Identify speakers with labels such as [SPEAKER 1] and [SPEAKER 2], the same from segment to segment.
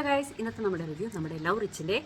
[SPEAKER 1] Hello guys, ഇന്നത്തെ നമ്മുടെ review നമ്മുടെ ലവ് റിച്ചിൻ്റെ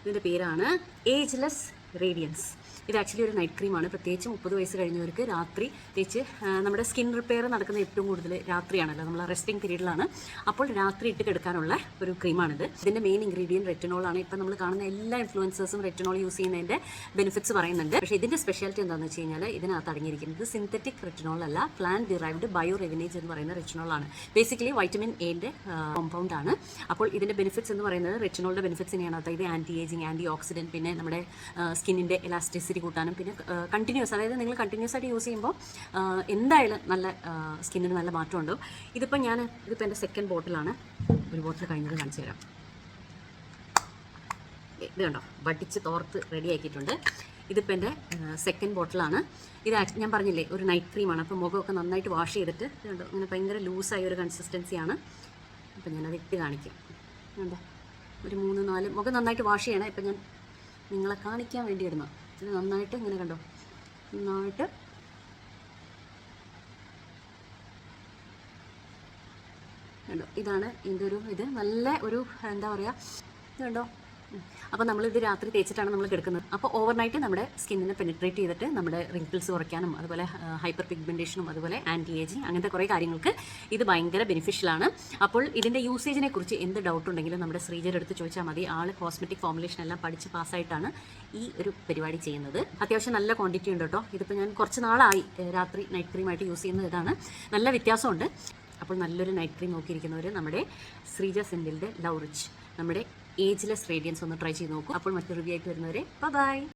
[SPEAKER 1] ഇതിൻ്റെ പേരാണ് ഏജ്ലെസ് റേഡിയൻസ്. ഇത് ആക്ച്വലി ഒരു നൈറ്റ് ക്രീമാണ്. പ്രത്യേകിച്ച് 30 വയസ്സ് കഴിഞ്ഞവർക്ക് രാത്രി തേച്ച് നമ്മുടെ സ്കിൻ റിപ്പയർ നടക്കുന്ന ഏറ്റവും കൂടുതൽ രാത്രിയാണല്ലോ, നമ്മൾ റെസ്റ്റിംഗ് പീരീഡിലാണ്. അപ്പോൾ രാത്രി ഇട്ട് കിടക്കാനുള്ള ഒരു ക്രീമാണിത്. ഇതിൻ്റെ മെയിൻ ഇൻഗ്രീഡിയൻറ്റ് റെറ്റിനോളാണ്. ഇപ്പം നമ്മൾ കാണുന്ന എല്ലാ ഇൻഫ്ലുവൻസേഴ്സും റെറ്റിനോൾ യൂസ് ചെയ്യുന്നതിൻ്റെ ബെനിഫിറ്റ്സ് പറയുന്നുണ്ട്. പക്ഷേ ഇതിൻ്റെ സ്പെഷ്യാലിറ്റി എന്താണെന്ന് വെച്ച് കഴിഞ്ഞാൽ ഇതിനകത്ത് അടങ്ങിയിരിക്കുന്നത് സിന്തറ്റിക് റെറ്റിനോൾ അല്ല, പ്ലാന്റ് ഡിറൈവ്ഡ് ബയോ റെവിനേജ് എന്ന് പറയുന്ന റെറ്റിനോളാണ്. ബേസിക്കലി വൈറ്റമിൻ എയുടെ കോമ്പൗണ്ട് ആണ്. അപ്പോൾ ഇതിൻ്റെ ബെനിഫിറ്റ്സ് എന്ന് പറയുന്നത് റെറ്റിനോളിൻ്റെ ബെനിഫിറ്റ്സ് തന്നെയാണ്. അതായത് ആൻറ്റി ഏജിങ്, ആൻറ്റി ഓക്സിഡൻറ്റ്, പിന്നെ നമ്മുടെ സ്കിന്നിൻ്റെ എലാസ്റ്റിസിറ്റി കൂട്ടാനും, പിന്നെ കണ്ടിന്യൂസ്, അതായത് നിങ്ങൾ കണ്ടിന്യൂസ് ആയിട്ട് യൂസ് ചെയ്യുമ്പോൾ എന്തായാലും നല്ല സ്കിന്നിന് നല്ല മാറ്റമുണ്ട്. ഇതിപ്പോൾ എൻ്റെ സെക്കൻഡ് ബോട്ടിലാണ്. ഒരു ബോട്ടിൽ കഴിഞ്ഞത് കാണിച്ചു തരാം. ഇത് കണ്ടോ, വടിച്ച് തോർത്ത് റെഡി ആക്കിയിട്ടുണ്ട്. ഇതിപ്പോൾ എൻ്റെ സെക്കൻഡ് ബോട്ടിലാണ്. ഇത് ഞാൻ പറഞ്ഞില്ലേ ഒരു നൈറ്റ് ക്രീമാണ്. അപ്പോൾ മുഖമൊക്കെ നന്നായിട്ട് വാഷ് ചെയ്തിട്ട് കണ്ടോ, അങ്ങനെ ഭയങ്കര ലൂസായ ഒരു കൺസിസ്റ്റൻസിയാണ്. അപ്പോൾ ഞാനത് ഇട്ട് കാണിക്കും. കണ്ടോ, ഒരു 3-4 മുഖം നന്നായിട്ട് വാഷ് ചെയ്യണം. ഇപ്പം ഞാൻ നിങ്ങളെ കാണിക്കാൻ വേണ്ടി ഇടുന്നു. ഇത് നന്നായിട്ട് ഇങ്ങനെ കണ്ടോ, നന്നായിട്ട് കണ്ടോ, ഇതാണ് ഇതിൻ്റെ ഇത് നല്ല ഒരു എന്താ പറയുക, ഇത് കണ്ടോ. അപ്പോൾ നമ്മളിത് രാത്രി തേച്ചിട്ടാണ് നമ്മൾ കിടക്കുന്നത്. അപ്പോൾ ഓവർനൈറ്റ് നമ്മുടെ സ്കിന്നിനെ പെനിട്രേറ്റ് ചെയ്തിട്ട് നമ്മുടെ റിങ്കിൾസ് കുറയ്ക്കാനും, അതുപോലെ ഹൈപ്പർ പിഗ്മെൻറ്റേഷനും, അതുപോലെ ആൻറ്റി ഏജിങ്, അങ്ങനത്തെ കുറേ കാര്യങ്ങൾക്ക് ഇത് ഭയങ്കര ബെനിഫിഷ്യലാണ്. അപ്പോൾ ഇതിൻ്റെ യൂസേജിനെ കുറിച്ച് എന്ത് ഡൗട്ട് ഉണ്ടെങ്കിലും നമ്മുടെ ശ്രീജയുടെ അടുത്ത് ചോദിച്ചാൽ മതി. ആൾ കോസ്മെറ്റിക് ഫോർമുലേഷൻ എല്ലാം പഠിച്ച് പാസ്സായിട്ടാണ് ഈ ഒരു പരിപാടി ചെയ്യുന്നത്. അത്യാവശ്യം നല്ല ക്വാണ്ടിറ്റി ഉണ്ട് കേട്ടോ. ഇതിപ്പോൾ ഞാൻ കുറച്ച് നാളായി രാത്രി നൈറ്റ് ക്രീമായിട്ട് യൂസ് ചെയ്യുന്നത്. ഇതാണ് നല്ല വ്യത്യാസമുണ്ട്. അപ്പോൾ നല്ലൊരു നൈറ്റ് ക്രീം നോക്കിയിരിക്കുന്നവർ നമ്മുടെ ശ്രീജ സെൻഡിലിൻ്റെ ലവ് റിച്ച്, നമ്മുടെ ഏജ്ലെസ് റേഡിയൻസ് ഒന്ന് ട്രൈ ചെയ്ത് നോക്കൂ. അപ്പോൾ മറ്റൊരു റിവ്യൂ ആയിട്ട് വരുന്നവരെ ബൈ.